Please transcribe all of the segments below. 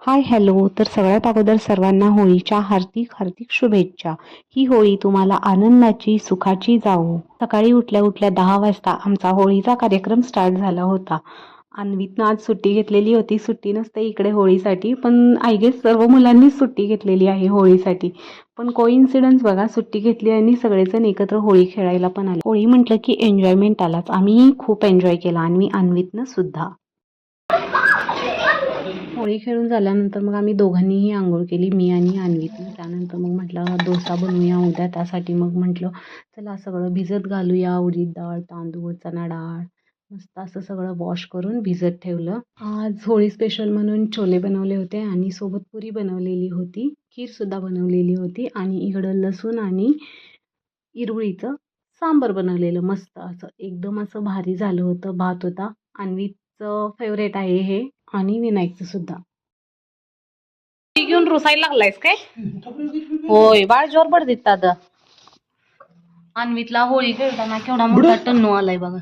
Hi hello. तर सगळ्यात अगोदर सर्वांना होळीच्या हार्दिक हार्दिक शुभेच्छा. ही होळी तुम्हाला आनंदाची सुखाची जावो. सकाळी उठल्या उठल्या 10 वाजता आमचा होळीचा कार्यक्रम स्टार्ट झाला होता. अन्वीतनं आज सुट्टी घेतलेली होती. सुट्टी नसते इकडे होळीसाठी, पण आय गेस सर्व मुलांनीच सुट्टी घेतलेली आहे होळीसाठी. पण कोइन्सिडन्स बघा, सुट्टी घेतली आणि सगळेजण एकत्र होळी खेळायला पण आले. होळी म्हटलं की एन्जॉयमेंट आलाच. आम्ही खूप एन्जॉय केला आणि अन्वीतनं सुद्धा. होळी खेळून झाल्यानंतर मग आम्ही दोघांनीही आंघोळ केली, मी आणि अन्वीतनं. त्यानंतर मग म्हटलं डोसा बनवूया उद्या. त्यासाठी मग म्हटलं चला सगळं भिजत घालूया. उडीद डाळ, तांदूळ, चणा डाळ मस्त असं सगळं वॉश करून भिजत ठेवलं. आज होळी स्पेशल म्हणून छोले बनवले होते आणि सोबत पुरी बनवलेली होती, खीरसुद्धा बनवलेली होती आणि इकडं लसूण आणि इरवळीचं सांबर बनवलेलं मस्त असं एकदम असं भारी झालं होतं. भात होता. अन्वीचं फेवरेट आहे हे आणि विनायकचं सुद्धा. ती घेऊन रुसायला लागलायस काय? होय, बाळ जोर पडत दादा. अन्वीतला होळी खेळताना केवढा मोठा टन्नू आलाय बघा.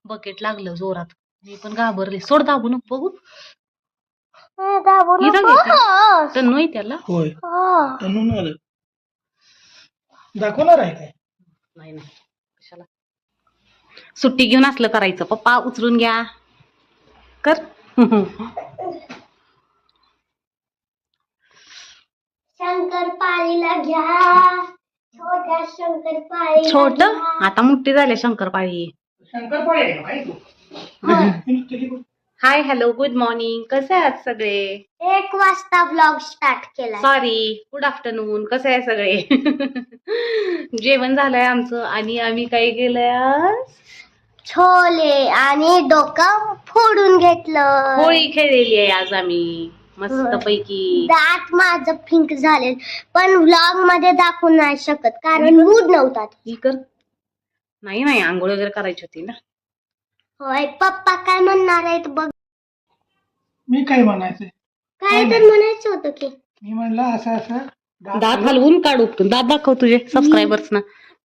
बकेट लागलं जोरात. मी पण घाबरले. सोड, दाबू नको बघू. टन्नू आहे त्याला. होय, टन्नू आलं. दाखवणार आहे काय? नाही नाही, कशाला. सुट्टी घेऊन असलं करायचं. पप्पा उचलून घ्या कर. शंकरपाळीला घ्या, छोट्या शंकरपाळी. छोट आता मोठी झाले शंकरपाळी. Hi hello, good morning. कसे आहात सगळे? 1 वाजता ब्लॉग स्टार्ट केला. Sorry, good afternoon. कसे आहे सगळे? जेवण झालंय आमचं आणि आम्ही काय केलंय आज? छोले आणि डोकं फोडून घेतलं. होळी खेळलेली आहे आज आम्ही मस्त पैकी. दात माझं पिंक झाले, पण व्लॉग मध्ये दाखवू नाही शकत कारण मूड नव्हता. कर. नाही नाही, आंघोळ वगैरे करायची होती ना. होय, पप्पा काय म्हणणार आहेत बघ. मी काय म्हणायचंय? काय तर म्हणायचं होतं की. मी म्हणलं असं असं दात हलवून काढू. दात दाखव तुझे सबस्क्रायबर्स ना.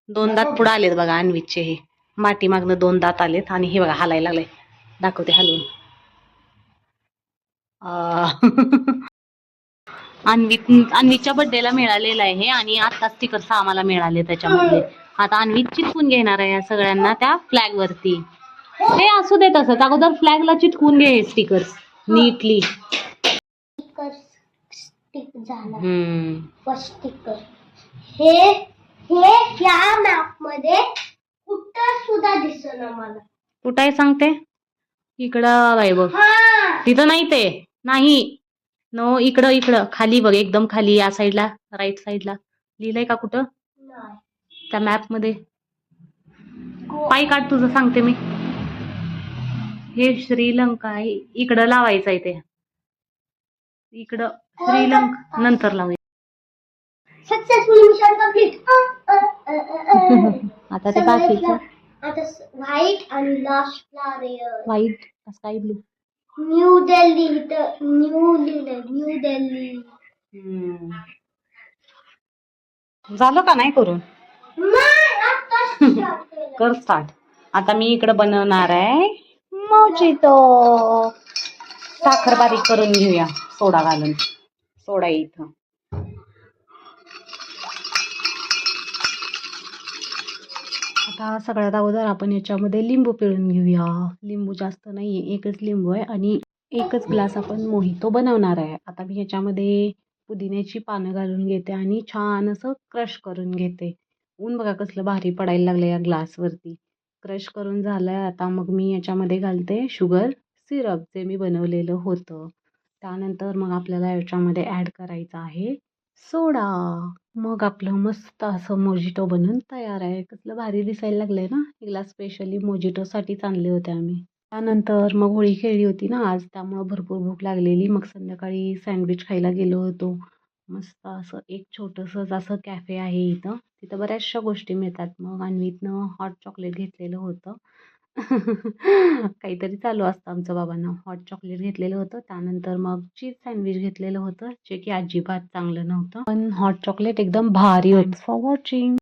2 दात पुढे आलेत बघा अन्वीचे. हे माटी मागणं 2 दात आलेत आणि हे बघा हालायला लागले. दाखवते हलवून. अन्वीच्या बर्थडेला मिळालेलं आहे हे आणि आता स्टिकर्स आम्हाला मिळाले त्याच्यामध्ये. आता अन्वी चिटकून घेणार आहे या सगळ्यांना त्या फ्लॅग वरती. हे असू दे तसंच, अगोदर फ्लॅगला चिटकून घे स्टिकर्स नीटली. स्टिक झाला. स्टिकर हे या मॅप मध्ये कुठं सुद्धा दिसना मला. कुठं आहे सांगते? इकडं बाई बघ. तिथं नाही, ते नाही. नो, इकडं इकडं खाली बघ, एकदम खाली या साईडला, राईट साईडला लिहिलंय का कुठं त्या मॅप मध्ये? पाय काढ तुझं, सांगते मी. हे श्रीलंका आहे, इकडं लावायचं आहे ते. इकडं श्रीलंका नंतर लावूया. Successful mission complete. आता ते बाकीचं आता व्हाईट आणि last flower. White sky blue. New Delhi, new Delhi. झालं का नाही करून? कर स्टार्ट. आता मी इकडे बनवणार आहे मोजितो. साखर बारीक करून घेऊया सोडा घालून. सोडा इथं. आता सगळ्यात अगोदर आपण याच्यामध्ये लिंबू पिळून घेऊया. लिंबू जास्त नाहीये, एकच लिंबू आहे आणि एकच ग्लास आपण मोहितो बनवणार आहे. आता मी ह्याच्यामध्ये पुदिन्याची पानं घालून घेते आणि छान असं क्रश करून घेते. ऊन बघा कसलं भारी पडायला लागलं या ग्लासवरती. क्रश करून झालंय. आता मग मी याच्यामध्ये घालते शुगर सिरप जे मी बनवलेलं होतं. त्यानंतर मग आपल्याला याच्यामध्ये ॲड करायचं आहे सोडा. मग आपलं मस्त असं मोजिटो बनून तयार आहे. कसलं भारी दिसायला लागलंय ना. ग्लास स्पेशली मोजिटोसाठीच आणले होते आम्ही. त्यानंतर मग होळी खेळली होती ना आज, त्यामुळं भरपूर भूक लागलेली. मग संध्याकाळी सँडविच खायला गेलो होतो. मस्त असं एक छोटंसंच असं कॅफे आहे इथं. तिथं बऱ्याचशा गोष्टी मिळतात. मग अन्वीतनं हॉट चॉकलेट घेतलेलं होतं. काहीतरी चालू असतं आमचं बाबांना. हॉट चॉकलेट घेतलेलं होतं. त्यानंतर मग चीज सँडविच घेतलेलं होतं, जे की अजिबात चांगलं नव्हतं, पण हॉट चॉकलेट एकदम भारी होतं. For watching.